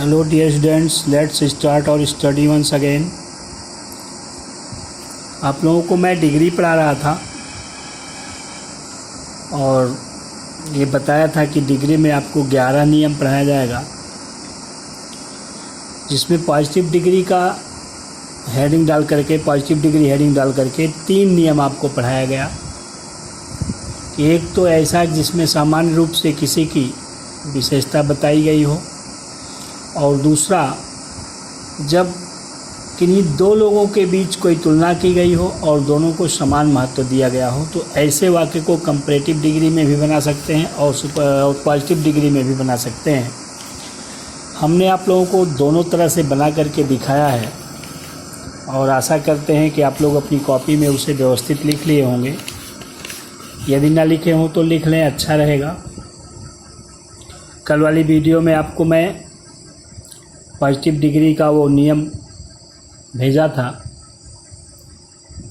Hello dear students, let's start our study once again। आप लोगों को मैं डिग्री पढ़ा रहा था और ये बताया था कि डिग्री में आपको 11 नियम पढ़ाया जाएगा, जिसमें पॉजिटिव डिग्री का हेडिंग डाल करके पॉजिटिव डिग्री हेडिंग डाल करके 3 नियम आपको पढ़ाया गया। एक तो ऐसा जिसमें सामान्य रूप से किसी की विशेषता बताई गई हो, और दूसरा जब किन्हीं दो लोगों के बीच कोई तुलना की गई हो और दोनों को समान महत्व दिया गया हो, तो ऐसे वाक्य को कंपैरेटिव डिग्री में भी बना सकते हैं और पॉजिटिव डिग्री में भी बना सकते हैं। हमने आप लोगों को दोनों तरह से बना करके दिखाया है और आशा करते हैं कि आप लोग अपनी कॉपी में उसे व्यवस्थित लिख लिए होंगे। यदि ना लिखे हों तो लिख लें, अच्छा रहेगा। कल वाली वीडियो में आपको मैं पॉजिटिव डिग्री का वो नियम भेजा था।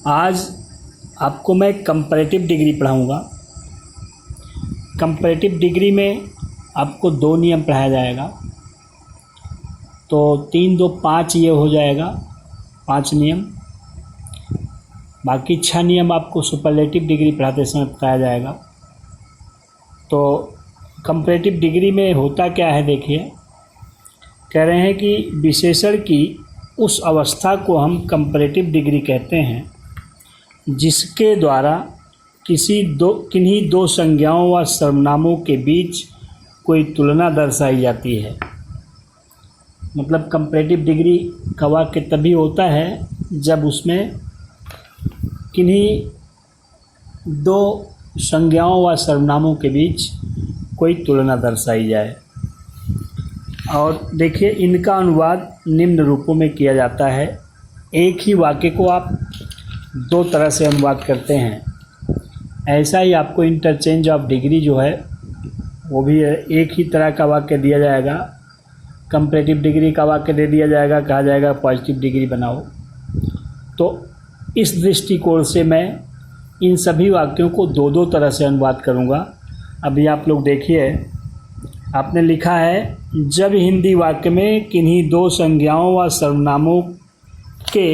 आज आपको मैं कंपैरेटिव डिग्री पढ़ाऊँगा। कंपैरेटिव डिग्री में आपको 2 नियम पढ़ाया जाएगा, तो 3 2 5 ये हो जाएगा 5 नियम। बाकी 6 नियम आपको सुपरलेटिव डिग्री पढ़ाते समय बताया जाएगा। तो कंपैरेटिव डिग्री में होता क्या है, देखिए, कह रहे हैं कि विशेषण की उस अवस्था को हम कंपैरेटिव डिग्री कहते हैं जिसके द्वारा किन्हीं दो संज्ञाओं व सर्वनामों के बीच कोई तुलना दर्शाई जाती है। मतलब कंपैरेटिव डिग्री का वाक्य तभी होता है जब उसमें किन्हीं 2 संज्ञाओं व सर्वनामों के बीच कोई तुलना दर्शाई जाए। और देखिए, इनका अनुवाद निम्न रूपों में किया जाता है। एक ही वाक्य को आप 2 तरह से अनुवाद करते हैं। ऐसा ही आपको इंटरचेंज ऑफ डिग्री जो है वो भी है। एक ही तरह का वाक्य दिया जाएगा, कंपैरेटिव डिग्री का वाक्य दे दिया जाएगा, कहा जाएगा पॉजिटिव डिग्री बनाओ। तो इस दृष्टिकोण से मैं इन सभी वाक्यों को 2 तरह से अनुवाद करूँगा। अभी आप लोग देखिए, आपने लिखा है, जब हिंदी वाक्य में किन्हीं 2 संज्ञाओं व सर्वनामों के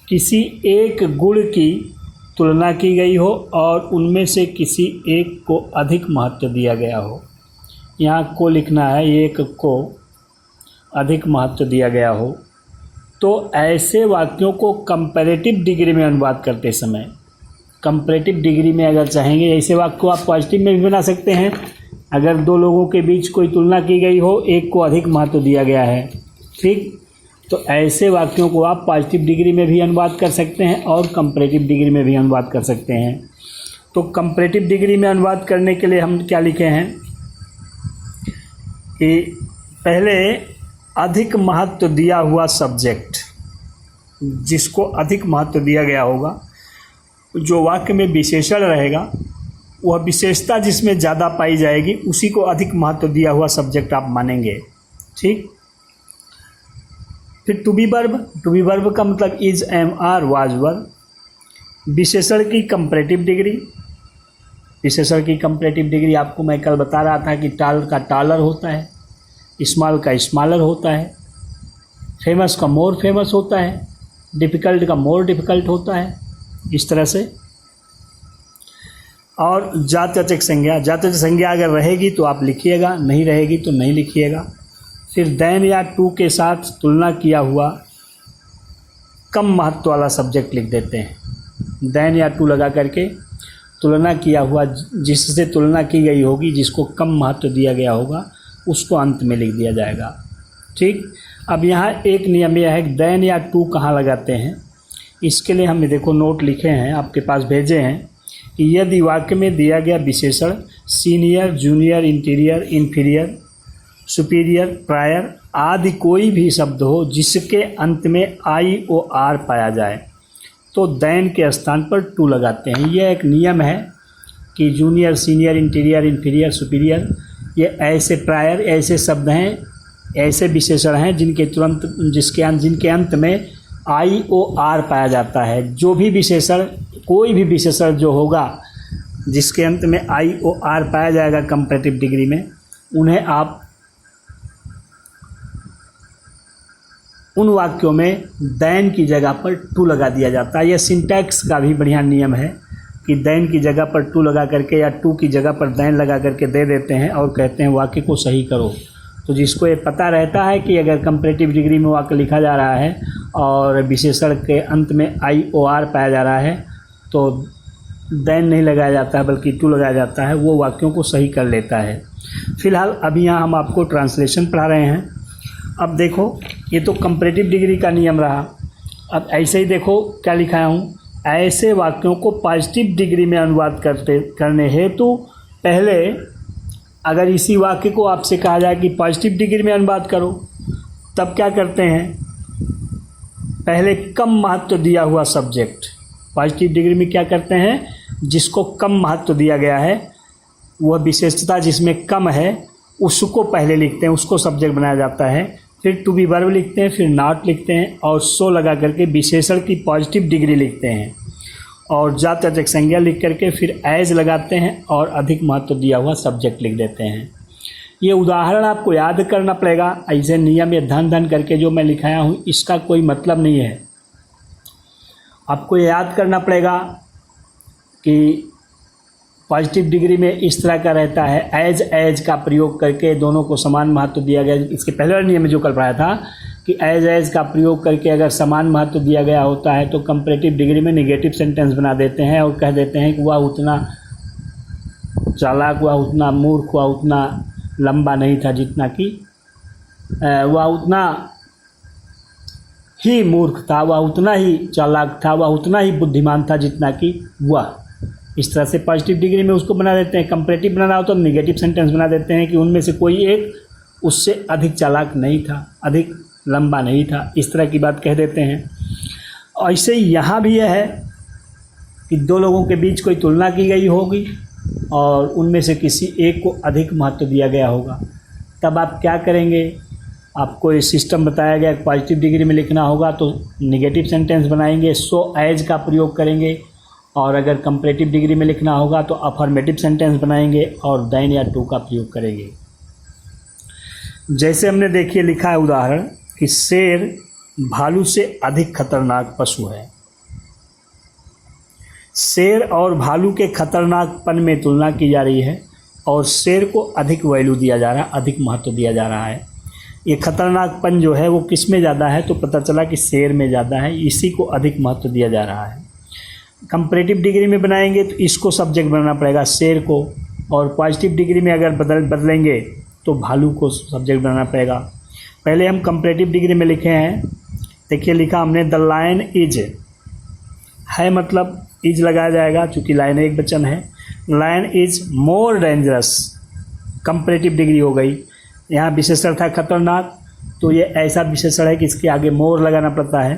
किसी एक गुण की तुलना की गई हो और उनमें से किसी एक को अधिक महत्व दिया गया हो। यहाँ को लिखना है, एक को अधिक महत्व दिया गया हो। तो ऐसे वाक्यों को कंपैरेटिव डिग्री में अनुवाद करते समय, कंपैरेटिव डिग्री में अगर चाहेंगे, ऐसे वाक्य को आप पॉजिटिव में भी बना सकते हैं। अगर 2 लोगों के बीच कोई तुलना की गई हो, एक को अधिक महत्व दिया गया है, ठीक, तो ऐसे वाक्यों को आप पॉजिटिव डिग्री में भी अनुवाद कर सकते हैं और कंपैरेटिव डिग्री में भी अनुवाद कर सकते हैं। तो कंपैरेटिव डिग्री में अनुवाद करने के लिए हम क्या लिखे हैं कि पहले अधिक महत्व दिया हुआ सब्जेक्ट, जिसको अधिक महत्व दिया गया होगा, जो वाक्य में विशेषण रहेगा, वह विशेषता जिसमें ज़्यादा पाई जाएगी उसी को अधिक महत्व दिया हुआ सब्जेक्ट आप मानेंगे, ठीक। फिर टू बी वर्ब का मतलब इज, एम, आर, वाज, वर। विशेषण की कंपैरेटिव डिग्री, विशेषण की कंपैरेटिव डिग्री आपको मैं कल बता रहा था कि टाल का टालर होता है, स्मॉल का स्मॉलर होता है, फेमस का मोर फेमस होता है, डिफ़िकल्ट का मोर डिफ़िकल्ट होता है, इस तरह से। और जात्यवाचक संज्ञा, जात्यवाचक संज्ञा अगर रहेगी तो आप लिखिएगा, नहीं रहेगी तो नहीं लिखिएगा। फिर देन या टू के साथ तुलना किया हुआ कम महत्व वाला सब्जेक्ट लिख देते हैं। देन या टू लगा करके तुलना किया हुआ, जिससे तुलना की गई होगी, जिसको कम महत्व दिया गया होगा, उसको अंत में लिख दिया जाएगा, ठीक। अब यहाँ एक नियम यह है कि देन या टू कहाँ लगाते हैं। इसके लिए हमने देखो नोट लिखे हैं, आपके पास भेजे हैं कि यदि वाक्य में दिया गया विशेषण senior, junior, interior, inferior, superior, prior आदि कोई भी शब्द हो जिसके अंत में आई ओ आर पाया जाए, तो देन के स्थान पर टू लगाते हैं। यह एक नियम है कि junior, senior, interior, inferior, superior, ये ऐसे प्रायर, ऐसे शब्द हैं, ऐसे विशेषण हैं जिनके अंत में आई ओ आर पाया जाता है। जो भी विशेषण, कोई भी विशेषण जो होगा जिसके अंत में आई ओ आर पाया जाएगा कंपैरेटिव डिग्री में, उन्हें आप उन वाक्यों में देन की जगह पर टू लगा दिया जाता है। यह सिंटैक्स का भी बढ़िया नियम है कि देन की जगह पर टू लगा करके या टू की जगह पर देन लगा करके दे देते हैं और कहते हैं वाक्य को सही करो। तो जिसको ये पता रहता है कि अगर कंपैरेटिव डिग्री में वाक्य लिखा जा रहा है और विशेषण के अंत में IOR पाया जा रहा है तो देन नहीं लगाया जाता है बल्कि टू लगाया जाता है, वो वाक्यों को सही कर लेता है। फिलहाल अभी यहाँ हम आपको ट्रांसलेशन पढ़ा रहे हैं। अब देखो ये तो कंपैरेटिव डिग्री का नियम रहा। अब ऐसे ही देखो क्या लिखाया हूँ, ऐसे वाक्यों को पॉजिटिव डिग्री में अनुवाद करने हेतु पहले अगर इसी वाक्य को आपसे कहा जाए कि पॉजिटिव डिग्री में अनुवाद करो, तब क्या करते हैं, पहले कम महत्व दिया हुआ सब्जेक्ट, पॉजिटिव डिग्री में क्या करते हैं, जिसको कम महत्व दिया गया है, वह विशेषता जिसमें कम है उसको पहले लिखते हैं, उसको सब्जेक्ट बनाया जाता है। फिर टू बी वर्ब लिखते हैं, फिर नॉट लिखते हैं और सो लगा करके विशेषण की पॉजिटिव डिग्री लिखते हैं और जात्यवाचक संज्ञा लिख करके फिर एज लगाते हैं और अधिक महत्व दिया हुआ सब्जेक्ट लिख देते हैं। ये उदाहरण आपको याद करना पड़ेगा। ऐसे नियम ये धन करके जो मैं लिखाया हूँ इसका कोई मतलब नहीं है। आपको ये याद करना पड़ेगा कि पॉजिटिव डिग्री में इस तरह का रहता है, एज का प्रयोग करके दोनों को समान महत्व दिया गया। इसके पहले वाले नियम में जो कल पढ़ाया था कि एज का प्रयोग करके अगर समान महत्व दिया गया होता है तो कंपैरेटिव डिग्री में नेगेटिव सेंटेंस बना देते हैं और कह देते हैं कि वह उतना चालाक, वह उतना मूर्ख, वह उतना लंबा नहीं था जितना कि वह उतना ही मूर्ख था, वह उतना ही चालाक था, वह उतना ही बुद्धिमान था जितना कि वह। इस तरह से पॉजिटिव डिग्री में उसको बना देते हैं। कंपैरेटिव बनाना हो तो नेगेटिव सेंटेंस बना देते हैं कि उनमें से कोई एक उससे अधिक चालाक नहीं था, अधिक लंबा नहीं था, इस तरह की बात कह देते हैं। ऐसे ही यहाँ भी यह है कि दो लोगों के बीच कोई तुलना की गई होगी और उनमें से किसी एक को अधिक महत्व दिया गया होगा, तब आप क्या करेंगे, आपको ये सिस्टम बताया गया पॉजिटिव डिग्री में लिखना होगा तो नेगेटिव सेंटेंस बनाएंगे, सो एज का प्रयोग करेंगे, और अगर कंपैरेटिव डिग्री में लिखना होगा तो अफर्मेटिव सेंटेंस बनाएंगे और देन या टू का प्रयोग करेंगे। जैसे हमने देखिए लिखा है उदाहरण कि शेर भालू से अधिक खतरनाक पशु है। शेर और भालू के खतरनाकपन में तुलना की जा रही है और शेर को अधिक वैल्यू दिया जा रहा है, अधिक महत्व दिया जा रहा है। ये खतरनाकपन जो है वो किस में ज़्यादा है, तो पता चला कि शेर में ज़्यादा है, इसी को अधिक महत्व दिया जा रहा है। कंपैरेटिव डिग्री में बनाएंगे तो इसको सब्जेक्ट बनाना पड़ेगा, शेर को, और पॉजिटिव डिग्री में अगर बदलेंगे तो भालू को सब्जेक्ट बनाना पड़ेगा। पहले हम कंपैरेटिव डिग्री में लिखे हैं, देखिए लिखा हमने द लायन इज है, मतलब इज लगाया जाएगा चूँकि लायन एक वचन है। Lion is more dangerous, comparative degree हो गई। यहाँ विशेषण था खतरनाक, तो ये ऐसा विशेषण है कि इसके आगे मोर लगाना पड़ता है,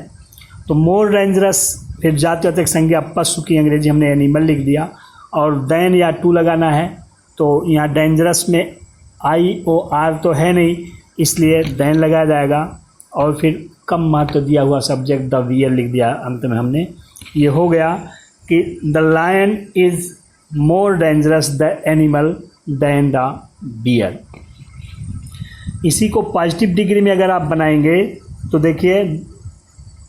तो मोर डेंजरस। फिर जात्यवाचक संज्ञा पशु की अंग्रेजी हमने एनिमल लिख दिया और देन या टू लगाना है, तो यहाँ डेंजरस में IOR तो है नहीं, इसलिए देन लगाया जाएगा और फिर कम महत्व दिया हुआ सब्जेक्ट द वियर लिख दिया अंत में हमने। ये हो गया कि the lion is more dangerous the animal than the bear. इसी को पॉजिटिव डिग्री में अगर आप बनाएंगे तो देखिए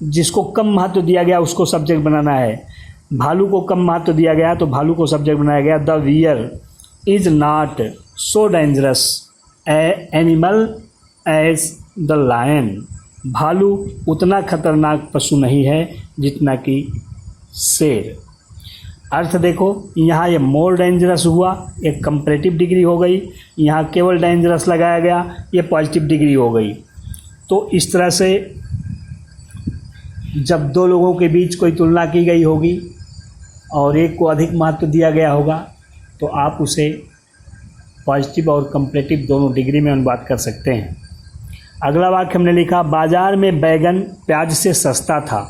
जिसको कम महत्व दिया गया उसको सब्जेक्ट बनाना है। भालू को कम महत्व दिया गया तो भालू को सब्जेक्ट बनाया गया। The bear is not so dangerous animal as the lion, भालू उतना खतरनाक पशु नहीं है जितना कि शेर। अर्थ देखो, यहाँ ये मोर डेंजरस हुआ, एक कंपैरेटिव डिग्री हो गई, यहाँ केवल डेंजरस लगाया गया, ये पॉजिटिव डिग्री हो गई। तो इस तरह से जब दो लोगों के बीच कोई तुलना की गई होगी और एक को अधिक महत्व दिया गया होगा तो आप उसे पॉजिटिव और कंपैरेटिव दोनों डिग्री में अनुवाद कर सकते हैं। अगला वाक्य हमने लिखा, बाजार में बैगन प्याज से सस्ता था।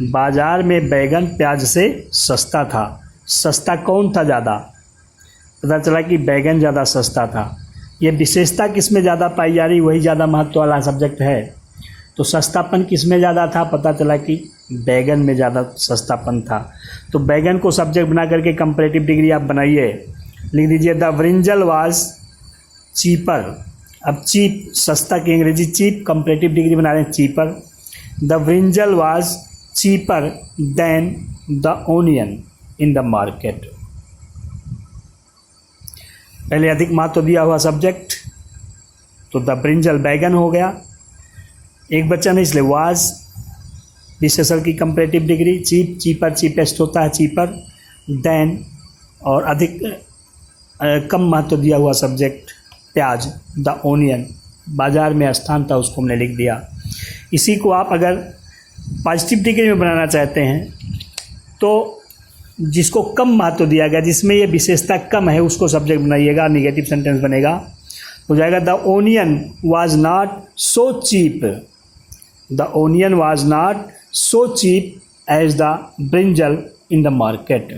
बाजार में बैगन प्याज से सस्ता था। सस्ता कौन था ज़्यादा? पता चला कि बैगन ज़्यादा सस्ता था। ये विशेषता किस में ज़्यादा पाई जा रही, वही ज़्यादा महत्व वाला सब्जेक्ट है। तो सस्तापन किस में ज़्यादा था? पता चला कि बैगन में ज़्यादा सस्तापन था। तो बैगन को सब्जेक्ट बना करके कंपैरेटिव डिग्री आप बनाइए, लिख दीजिए द ब्रिंजल वाज चीपर। अब चीप, सस्ता की अंग्रेजी चीप, कंपैरेटिव डिग्री बना रहे हैं cheaper. The brinjal was cheaper than the onion in the market. पहले अधिक महत्व दिया हुआ सब्जेक्ट, तो द ब्रिंजल बैगन हो गया, एक बच्चा नहीं इसलिए वाज विशेषण की comparative degree, cheap, cheaper, cheapest होता है चीपर, देन और अधिक कम महत्व दिया हुआ सब्जेक्ट प्याज, द ओनियन, बाजार में स्थान था उसको हमने लिख दिया। इसी को आप अगर पॉजिटिव डिग्री में बनाना चाहते हैं तो जिसको कम महत्व दिया गया, जिसमें ये विशेषता कम है, उसको सब्जेक्ट बनाइएगा, निगेटिव सेंटेंस बनेगा, हो जाएगा the onion was not so cheap, the onion was not so cheap as the brinjal in the market.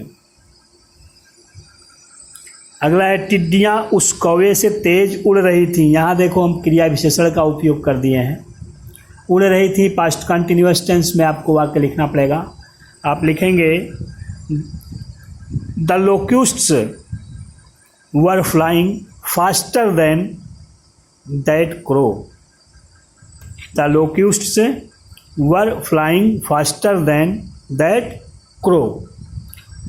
अगला है टिड्डियाँ उस कौवे से तेज उड़ रही थी। यहाँ देखो हम क्रिया विशेषण का उपयोग कर दिए हैं, उड़ रही थी, पास्ट कंटिन्यूअस टेंस में आपको वाक्य लिखना पड़ेगा। आप लिखेंगे the locusts were flying faster than that crow, the locusts were flying faster than that crow.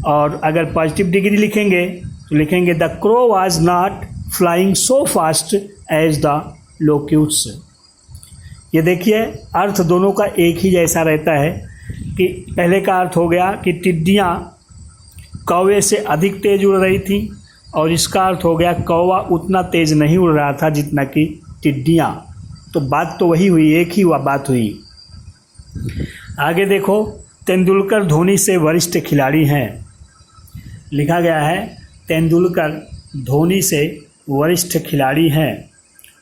और अगर पॉजिटिव डिग्री लिखेंगे तो लिखेंगे the crow was not flying so fast as the locusts. ये देखिए अर्थ दोनों का एक ही जैसा रहता है कि पहले का अर्थ हो गया कि टिड्डियाँ कौवे से अधिक तेज उड़ रही थी, और इसका अर्थ हो गया कौवा उतना तेज नहीं उड़ रहा था जितना कि टिड्डियाँ। तो बात तो वही हुई, एक ही बात हुई। आगे देखो, तेंदुलकर धोनी से वरिष्ठ खिलाड़ी हैं। लिखा गया है तेंदुलकर धोनी से वरिष्ठ खिलाड़ी हैं।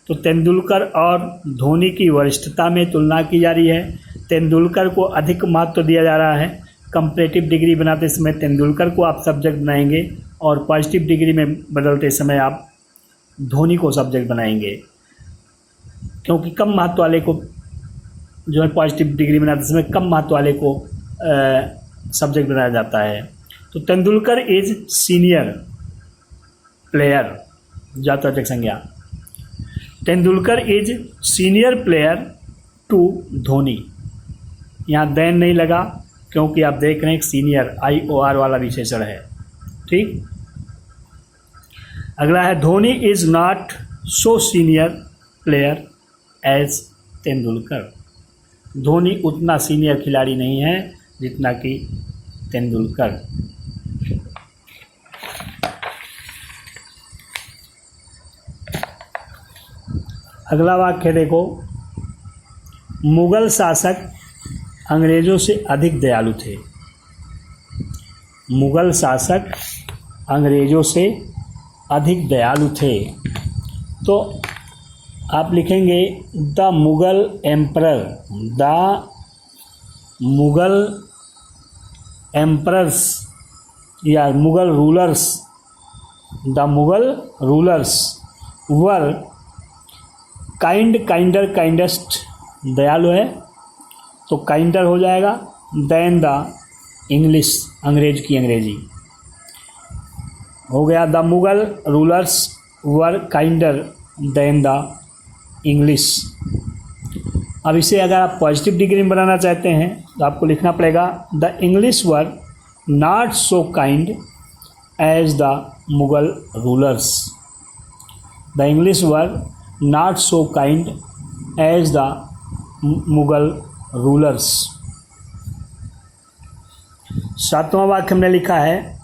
तो तेंदुलकर और धोनी की वरिष्ठता में तुलना की जा रही है। तेंदुलकर को अधिक महत्व दिया जा रहा है। कंपैरेटिव डिग्री बनाते समय तेंदुलकर को आप सब्जेक्ट बनाएंगे, और पॉजिटिव डिग्री में बदलते समय आप धोनी को सब्जेक्ट बनाएंगे, क्योंकि कम महत्व वाले को जो है पॉजिटिव डिग्री बनाते समय कम महत्व वाले को सब्जेक्ट बनाया जाता है। तो तेंदुलकर इज सीनियर प्लेयर, जातवाचक संज्ञा, Tendulkar is senior player to Dhoni. यहाँ देन नहीं लगा क्योंकि आप देख रहे हैं सीनियर IOR वाला विशेषण है, ठीक। अगला है Dhoni is not so senior player as Tendulkar. Dhoni उतना सीनियर खिलाड़ी नहीं है जितना कि तेंदुलकर। अगला वाक्य देखो, मुगल शासक अंग्रेज़ों से अधिक दयालु थे। मुगल शासक अंग्रेज़ों से अधिक दयालु थे। तो आप लिखेंगे the Mughal emperor, the Mughal emperors या Mughal rulers, the Mughal rulers were kind, kinder, kindest, दयालु है तो काइंडर हो जाएगा, देन द इंग्लिश, अंग्रेज की अंग्रेजी हो गया। The Mughal rulers were kinder than the English. अब इसे अगर आप पॉजिटिव डिग्री में बनाना चाहते हैं तो आपको लिखना पड़ेगा the English were not so kind as the Mughal rulers. The English were not so kind as the Mughal rulers. सातवां वाक्य हमने लिखा है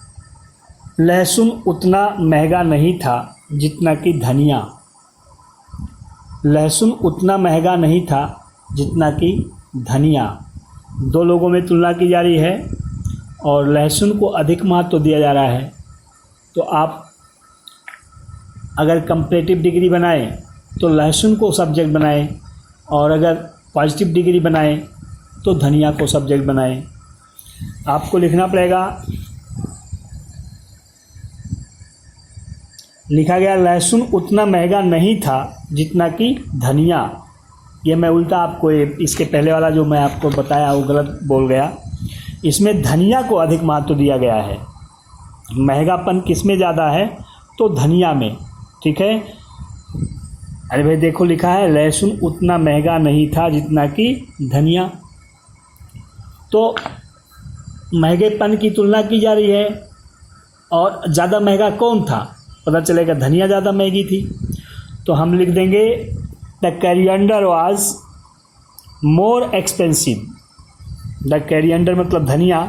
लहसुन उतना महंगा नहीं था जितना कि धनिया। लहसुन उतना महंगा नहीं था जितना कि धनिया। दो लोगों में तुलना की जा रही है और लहसुन को अधिक महत्व दिया जा रहा है। तो आप अगर कंपैरेटिव डिग्री बनाएं तो लहसुन को सब्जेक्ट बनाएं, और अगर पॉजिटिव डिग्री बनाएं तो धनिया को सब्जेक्ट बनाएं। आपको लिखना पड़ेगा, लिखा गया लहसुन उतना महंगा नहीं था जितना कि धनिया। ये मैं उल्टा आपको इसके पहले वाला जो मैं आपको बताया वो गलत बोल गया। इसमें धनिया को अधिक महत्व दिया गया है। महंगापन किस में ज़्यादा है तो धनिया में, ठीक है। अरे भाई देखो लिखा है लहसुन उतना महंगा नहीं था जितना कि धनिया। तो महंगेपन की तुलना की जा रही है और ज़्यादा महंगा कौन था, पता चलेगा धनिया ज़्यादा महंगी थी। तो हम लिख देंगे the coriander was more expensive. The coriander मतलब धनिया,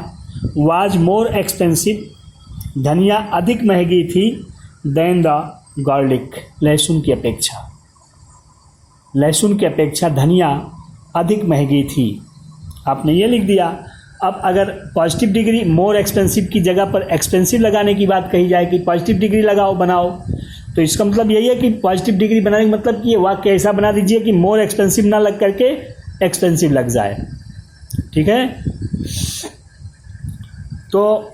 वाज मोर एक्सपेंसिव, धनिया अधिक महंगी थी, देन द गार्लिक, लहसुन की अपेक्षा। लहसुन की अपेक्षा धनिया अधिक महंगी थी, आपने ये लिख दिया। अब अगर पॉजिटिव डिग्री मोर एक्सपेंसिव की जगह पर एक्सपेंसिव लगाने की बात कही जाए कि पॉजिटिव डिग्री लगाओ बनाओ, तो इसका मतलब यही है कि पॉजिटिव डिग्री बनाने का मतलब कि ये वाक्य ऐसा बना दीजिए कि मोर एक्सपेंसिव ना लग करके एक्सपेंसिव लग जाए। ठीक है, तो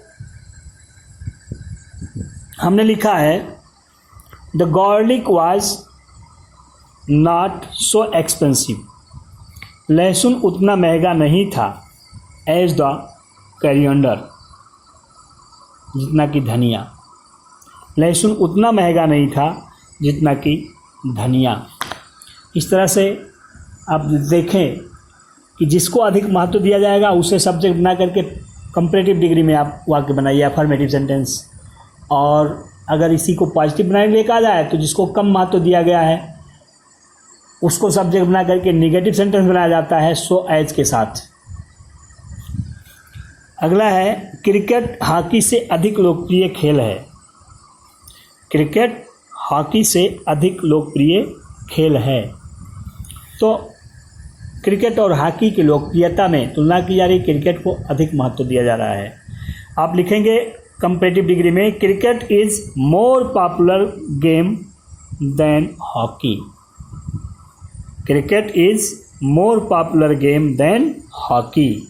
हमने लिखा है the garlic was not so expensive, लहसुन उतना महंगा नहीं था, एज द कोरिएंडर, जितना कि धनिया। लहसुन उतना महंगा नहीं था जितना कि धनिया। इस तरह से आप देखें कि जिसको अधिक महत्व दिया जाएगा उसे सब्जेक्ट बना करके कंपैरेटिव डिग्री में आप वाक्य बनाइए, अफर्मेटिव सेंटेंस। और अगर इसी को पॉजिटिव बनाने के लिए कहा जाए तो जिसको कम महत्व दिया गया है उसको सब्जेक्ट बना करके निगेटिव सेंटेंस बनाया जाता है सो एज के साथ। अगला है क्रिकेट हॉकी से अधिक लोकप्रिय खेल है। क्रिकेट हॉकी से अधिक लोकप्रिय खेल है। तो क्रिकेट और हॉकी की लोकप्रियता में तुलना की जा रही, क्रिकेट को अधिक महत्व दिया जा रहा है। आप लिखेंगे कंपैरेटिव डिग्री में cricket is more popular game than hockey. Cricket is more popular game than hockey.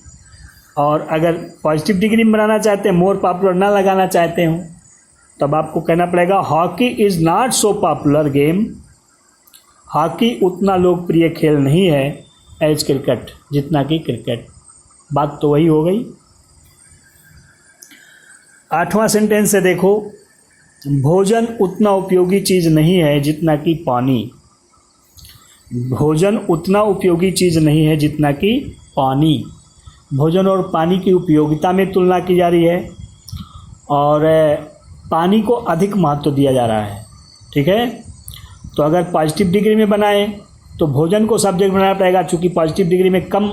और अगर पॉजिटिव डिग्री में बनाना चाहते हैं, मोर पॉपुलर ना लगाना चाहते हो, तब आपको कहना पड़ेगा hockey is not so popular game. Hockey उतना लोकप्रिय खेल नहीं है एज क्रिकेट, जितना कि क्रिकेट। बात तो वही हो गई। 8वां सेंटेंस है, देखो भोजन उतना उपयोगी चीज़ नहीं है जितना कि पानी। भोजन उतना उपयोगी चीज़ नहीं है जितना कि पानी। भोजन और पानी की उपयोगिता में तुलना की जा रही है और पानी को अधिक महत्व दिया जा रहा है। ठीक है, तो अगर पॉजिटिव डिग्री में बनाएं तो भोजन को सब्जेक्ट बनाना पड़ेगा, चूँकि पॉजिटिव डिग्री में कम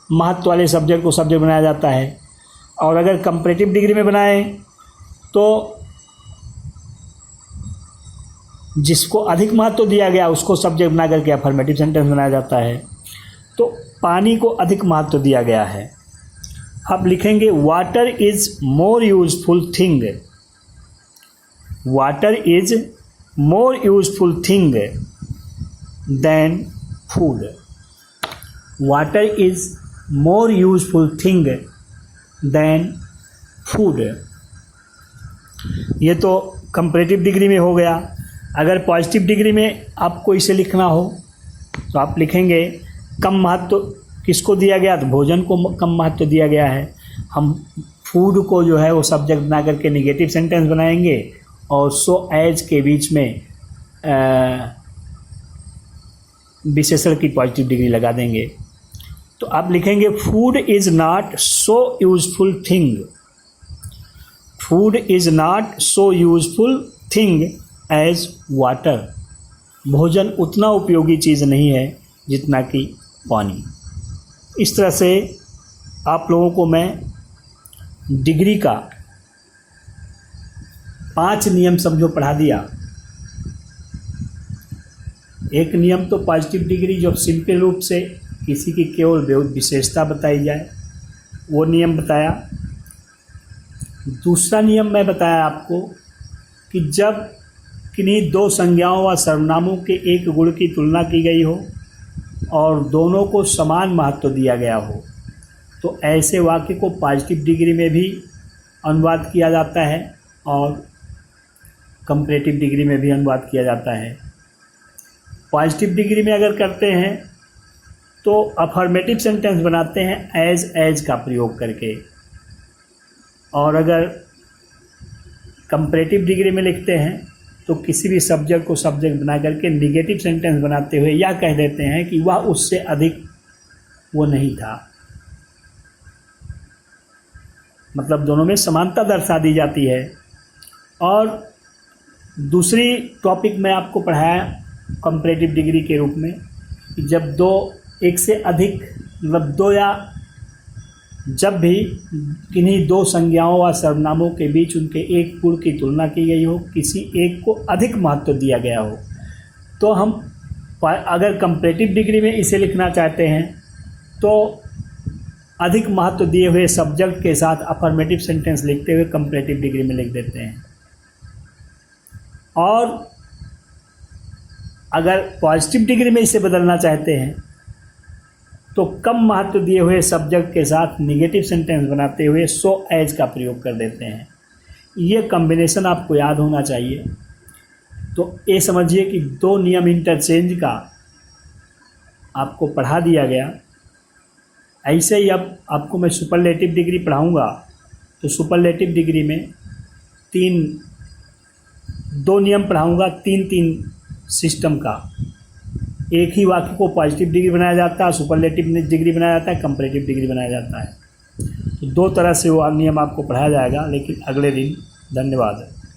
महत्व वाले सब्जेक्ट को सब्जेक्ट बनाया जाता है। और अगर कंपैरेटिव डिग्री में बनाएं तो जिसको अधिक महत्व दिया गया उसको सब्जेक्ट बना करके अफर्मेटिव सेंटेंस बनाया जाता है। तो पानी को अधिक महत्व दिया गया है। अब लिखेंगे water is more useful thing. Water is more useful thing than food. Water is more useful thing than food. ये तो कंपैरेटिव डिग्री में हो गया। अगर पॉजिटिव डिग्री में आपको इसे लिखना हो तो आप लिखेंगे कम महत्व किसको दिया गया, तो भोजन को कम महत्व दिया गया है। हम फूड को जो है वो सब्जेक्ट बना करके निगेटिव सेंटेंस बनाएंगे और सो एज के बीच में विशेषण की पॉजिटिव डिग्री लगा देंगे। तो आप लिखेंगे food is not so useful thing. Food is not so useful thing as water. भोजन उतना उपयोगी चीज़ नहीं है जितना कि पानी। इस तरह से आप लोगों को मैं डिग्री का 5 नियम समझो पढ़ा दिया। एक नियम तो पॉजिटिव डिग्री जो सिंपल रूप से किसी की केवल विशेषता बताई जाए वो नियम बताया। दूसरा नियम मैं बताया आपको कि जब किन्हीं 2 संज्ञाओं व सर्वनामों के एक गुण की तुलना की गई हो और दोनों को समान महत्व दिया गया हो तो ऐसे वाक्य को पॉजिटिव डिग्री में भी अनुवाद किया जाता है और कंपैरेटिव डिग्री में भी अनुवाद किया जाता है। पॉजिटिव डिग्री में अगर करते हैं तो अफर्मेटिव सेंटेंस बनाते हैं एज का प्रयोग करके, और अगर कंपैरेटिव डिग्री में लिखते हैं तो किसी भी सब्जेक्ट को सब्जेक्ट बना करके निगेटिव सेंटेंस बनाते हुए यह कह देते हैं कि वह उससे अधिक वो नहीं था। मतलब दोनों में समानता दर्शा दी जाती है। और दूसरी टॉपिक मैं आपको पढ़ाया कंपैरेटिव डिग्री के रूप में, जब एक से अधिक मतलब दो या जब भी किन्हीं दो संज्ञाओं व सर्वनामों के बीच उनके एक पूर्व की तुलना की गई हो, किसी एक को अधिक महत्व दिया गया हो, तो हम अगर कंपैरेटिव डिग्री में इसे लिखना चाहते हैं तो अधिक महत्व दिए हुए सब्जेक्ट के साथ अफर्मेटिव सेंटेंस लिखते हुए कंपैरेटिव डिग्री में लिख देते हैं। और अगर पॉजिटिव डिग्री में इसे बदलना चाहते हैं तो कम महत्व दिए हुए सब्जेक्ट के साथ निगेटिव सेंटेंस बनाते हुए सो एज का प्रयोग कर देते हैं। ये कॉम्बिनेशन आपको याद होना चाहिए। तो ये समझिए कि दो नियम इंटरचेंज का आपको पढ़ा दिया गया। ऐसे ही अब आपको मैं सुपरलेटिव डिग्री पढ़ाऊँगा, तो सुपरलेटिव डिग्री में दो नियम पढ़ाऊँगा, तीन सिस्टम का। एक ही वाक्य को पॉजिटिव डिग्री बनाया जाता है, सुपरलेटिव डिग्री बनाया जाता है, कंपैरेटिव डिग्री बनाया जाता है। तो दो तरह से वो नियम आपको पढ़ाया जाएगा, लेकिन अगले दिन। धन्यवाद।